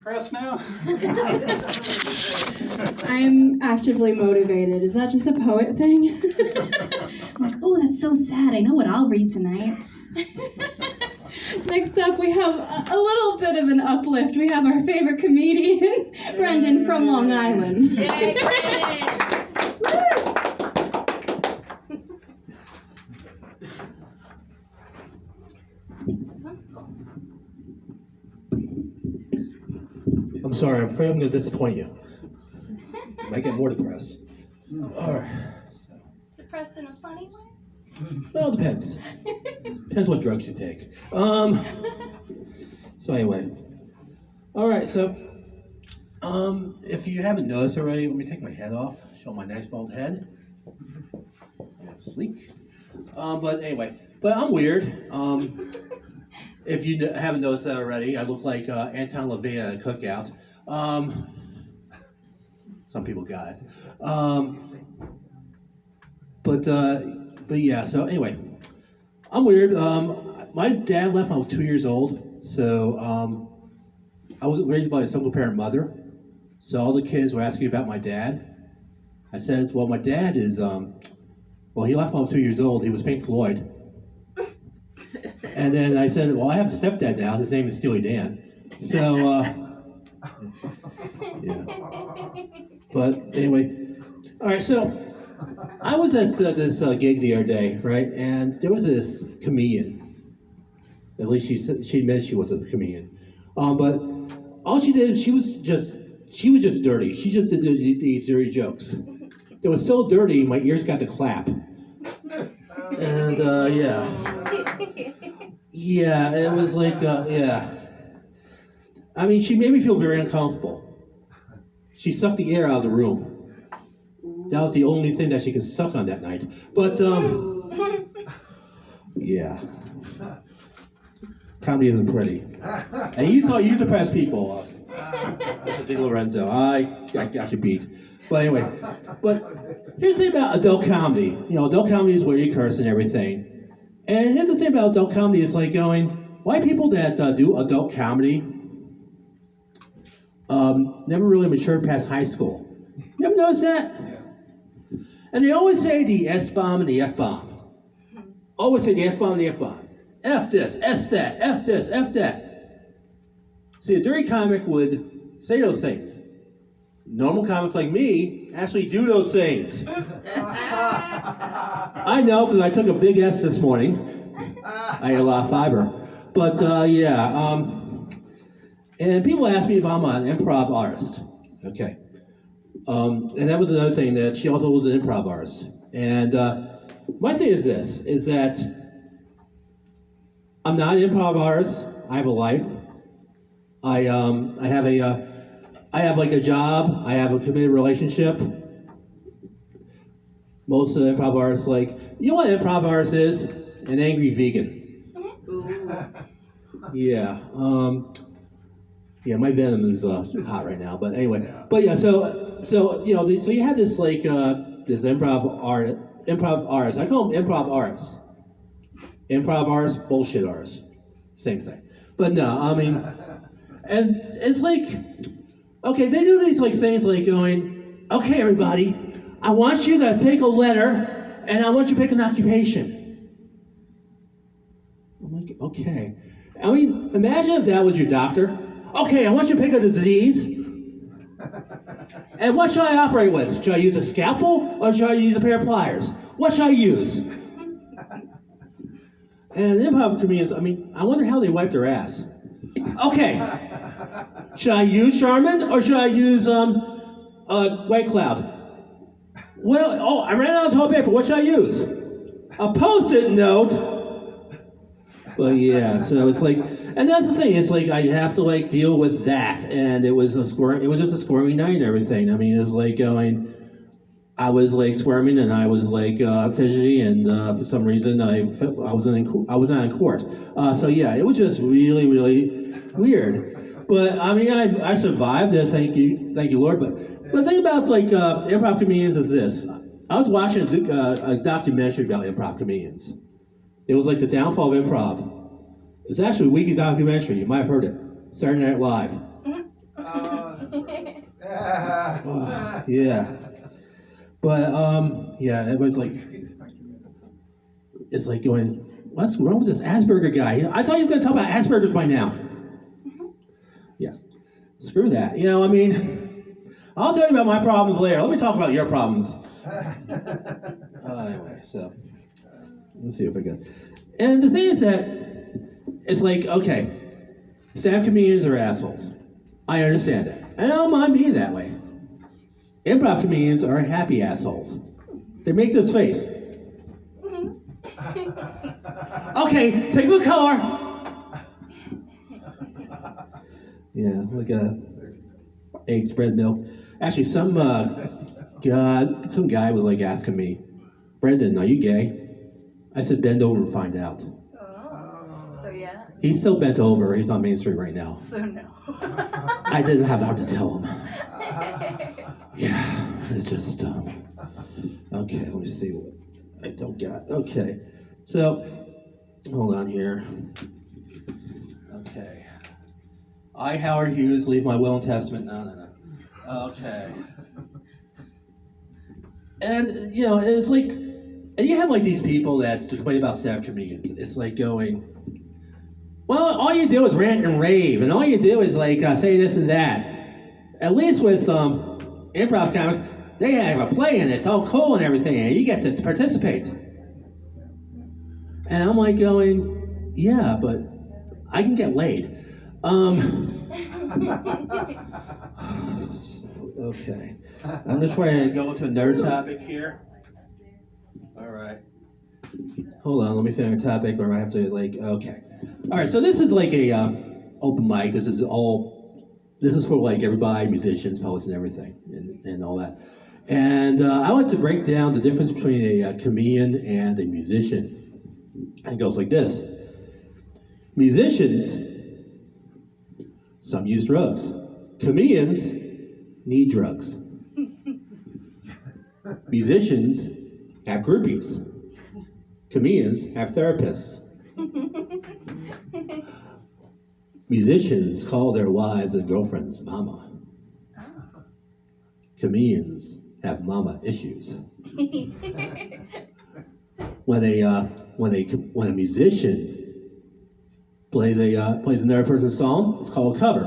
Press now? I'm actively motivated. Is that just a poet thing? I'm like, oh, that's so sad. I know what I'll read tonight. Next up, we have a little bit of an uplift. We have our favorite comedian, Brendan from Long Island. Yay, Brendan! I'm sorry, I'm afraid I'm going to disappoint you. Might get more depressed. All right. Depressed in a funny way? Well, it depends. Depends what drugs you take. So anyway. All right, so if you haven't noticed already, let me take my head off, show my nice bald head. Yeah, sleek. But anyway, I'm weird. If you haven't noticed that already, I look like Anton LaVey at a cookout. Some people got it. But yeah, so anyway, I'm weird. My dad left when I was 2 years old, so I was raised by a single parent mother. So all the kids were asking about my dad. I said, well, my dad is, well, he left when I was 2 years old. He was Pink Floyd. And then I said, well, I have a stepdad now. His name is Steely Dan. So, yeah. But anyway, all right, so I was at this gig the other day, right? And there was this comedian. At least she admits she was a comedian. But all she did, she was just dirty. She just did these dirty jokes. They were so dirty, my ears got to clap. And yeah. Yeah, it was like, yeah. I mean, she made me feel very uncomfortable. She sucked the air out of the room. That was the only thing that she could suck on that night. But, yeah. Comedy isn't pretty. And you thought you depressed people. That's Di Lorenzo. I should beat. But anyway, here's the thing about adult comedy. You know, adult comedy is where you curse and everything. And here's the thing about adult comedy, it's like going, why people that do adult comedy never really matured past high school? You ever notice that? Yeah. And they always say the S-bomb and the F-bomb. Always say the S-bomb and the F-bomb. F this, S that, F this, F that. See, a dirty comic would say those things. Normal comics like me actually do those things. I know, because I took a big S this morning. I ate a lot of fiber. But, yeah. And people ask me if I'm an improv artist. Okay. And that was another thing, that she also was an improv artist. And my thing is this, is that I'm not an improv artist. I have a life. I have like a job. I have a committed relationship. Most of the improv artists, like, you know what an improv artist is? An angry vegan. Yeah. Yeah, my venom is hot right now. But anyway, but yeah. So you know, so you had this like this improv artist. I call them improv artists. Improv artists, bullshit artists, same thing. But no, I mean, and it's like, okay, they do these like things like going, okay, everybody, I want you to pick a letter, and I want you to pick an occupation. I'm like, okay. I mean, imagine if that was your doctor. Okay, I want you to pick a disease. And what should I operate with? Should I use a scalpel, or should I use a pair of pliers? What should I use? And improv comedians, I mean, I wonder how they wipe their ass. Okay, should I use Charmin, or should I use White Cloud? Well, oh, I ran out of toilet paper. What should I use? A Post-it note. But yeah, so it's like, and that's the thing. It's like I have to like deal with that, and it was just a squirmy night and everything. I mean, it was like going. I was like squirming, and I was like fidgety, and for some reason I was not in court. So yeah, it was just really, really weird. But I mean, I survived it. Thank you, Lord. But the thing about like improv comedians is this: I was watching a documentary about improv comedians. It was like the downfall of improv. It's actually a weekly documentary. You might have heard it. Saturday Night Live. Yeah. But yeah, everybody's like, it's like going, what's wrong with this Asperger guy? I thought you were going to talk about Asperger's by now. Yeah. Screw that. I mean, I'll tell you about my problems later. Let me talk about your problems. Anyway, so let's see if I can. And the thing is that it's like, okay, stand-up comedians are assholes. I understand that. And I don't mind being that way. Improv comedians are happy assholes. They make this face. Okay, take the car. Yeah, like eggs, bread, milk. Actually, some guy was like asking me, Brendan, are you gay? I said, bend over and find out. Oh, so yeah. He's still bent over. He's on Main Street right now. So no. I didn't have the heart to tell him. Yeah, it's just, okay, let me see what I don't got. Okay, so, hold on here. Okay. I, Howard Hughes, leave my will and testament. No. Okay. And, it's like, and you have like these people that complain about stand-up comedians. It's like going, well, all you do is rant and rave, and all you do is like say this and that. At least with improv comics, they have a play and it's all cool and everything, and you get to participate. And I'm like going, yeah, but I can get laid. Okay. I'm just trying to go into another topic here. All right. Hold on, let me find a topic where I have to okay. All right, so this is like a open mic. This is for like everybody, musicians, poets, and everything, and all that. And I like to break down the difference between a comedian and a musician. And it goes like this. Musicians, some use drugs. Comedians need drugs. Musicians have groupies. Comedians have therapists. Musicians call their wives and girlfriends mama. Comedians have mama issues. When a musician plays another person's song, it's called a cover.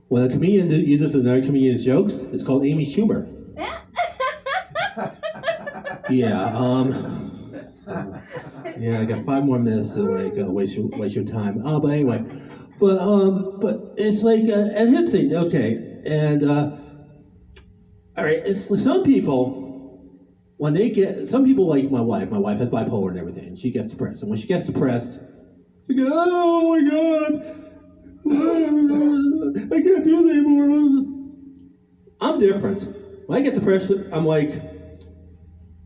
When a comedian uses another comedian's jokes, it's called Amy Schumer. Yeah. Yeah, I got 5 more minutes to waste your time. But anyway, but it's like, and here's the thing. Okay, and all right, it's like some people like my wife. My wife has bipolar and everything, and she gets depressed. And when she gets depressed, she goes, "Oh my God, I can't do it anymore." I'm different. When I get depressed, I'm like,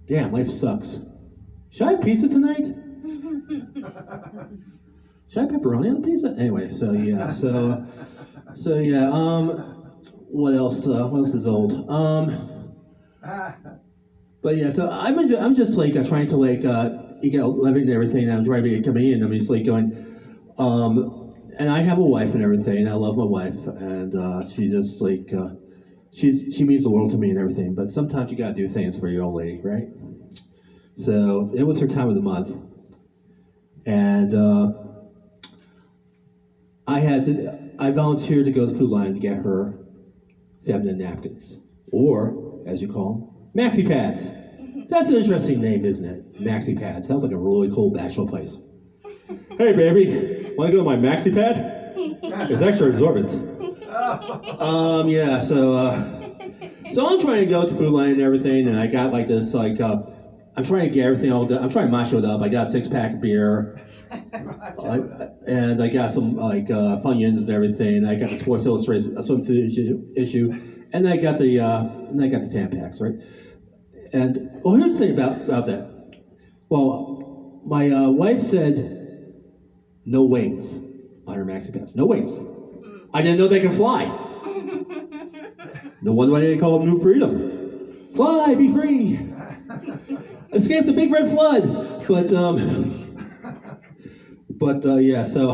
"Damn, life sucks. Should I have pizza tonight? Should I have pepperoni on the pizza?" Anyway, so yeah, what else? What else is old? But yeah, so I'm just like trying to living and everything. And I'm trying to be a comedian. I'm just like going, and I have a wife and everything. And I love my wife, and she just like she means the world to me and everything. But sometimes you gotta do things for your old lady, right? So it was her time of the month, and I volunteered to go to the food line to get her feminine napkins, or as you call them, maxi pads. That's an interesting name, isn't it? Maxi pad sounds like a really cool bachelor place. Hey, baby, want to go to my maxi pad? It's extra absorbent. Yeah. So I'm trying to go to food line and everything, and I got like this I'm trying to get everything all done. I'm trying to macho it up. I got a 6-pack of beer, and I got some Funyuns and everything. I got the Sports Illustrated swimsuit issue, and I got the Tampax, right? And well, here's the thing about that. Well, my wife said no wings on her maxi pads. No wings. I didn't know they can fly. No wonder why they call them New Freedom. Fly, be free. Escape the big red flood. But yeah, so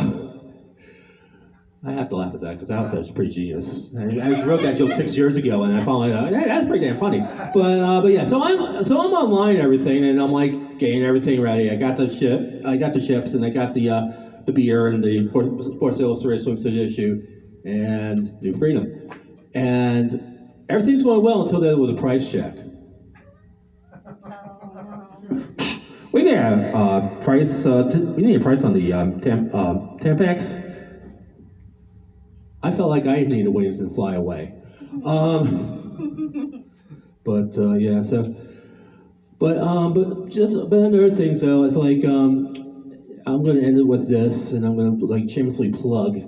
I have to laugh at that because I was pretty genius. I wrote that joke 6 years ago, and I finally thought, hey, that's pretty damn funny. But yeah, so I'm online and everything, and I'm like getting everything ready. I got the ships, and I got the beer and the Sports Illustrated swimsuit issue, and New Freedom, and everything's going well until there was a price check. We need a price. We need a price on the Tampax. I felt like I needed wings and fly away. But yeah, so. But another things though, it's like I'm going to end it with this, and I'm going to like shamelessly plug,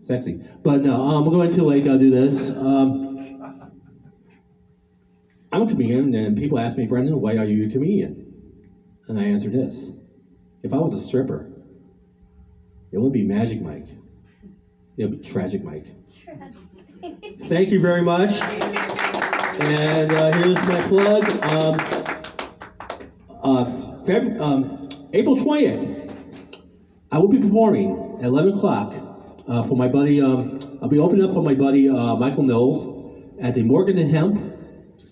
sexy. But no, I'm going to like do this. I'm a comedian, and people ask me, Brendan, why are you a comedian? And I answer this: if I was a stripper, it wouldn't be Magic Mike. It would be Tragic Mike. Thank you very much. And here's my plug. April 20th, I will be performing at 11 o'clock for my buddy. I'll be opening up for my buddy Michael Knowles at the Morgan and Hemp,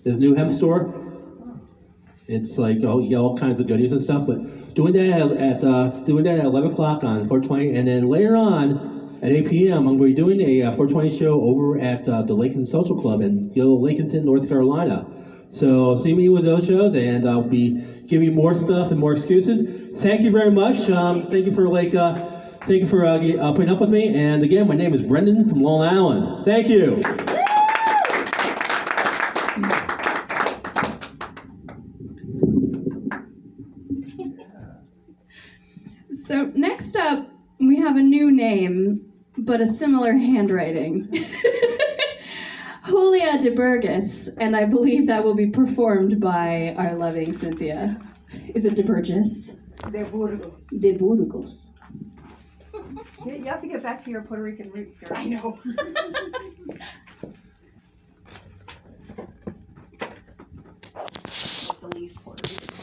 his new hemp store. It's like you get all kinds of goodies and stuff. But doing that at 11 o'clock on 420, and then later on at 8 p.m. I'm going to be doing a 420 show over at the Lincoln Social Club in Lincolnton, North Carolina. So see me with those shows, and I'll be giving you more stuff and more excuses. Thank you very much. Thank you for putting up with me. And again, my name is Brendan from Long Island. Thank you. So next up, we have a new name, but a similar handwriting. Julia de Burgess, and I believe that will be performed by our loving Cynthia. Is it de Burgess? De Burgos. De Burgos. You have to get back to your Puerto Rican roots, girl. I know. The least Puerto Rican.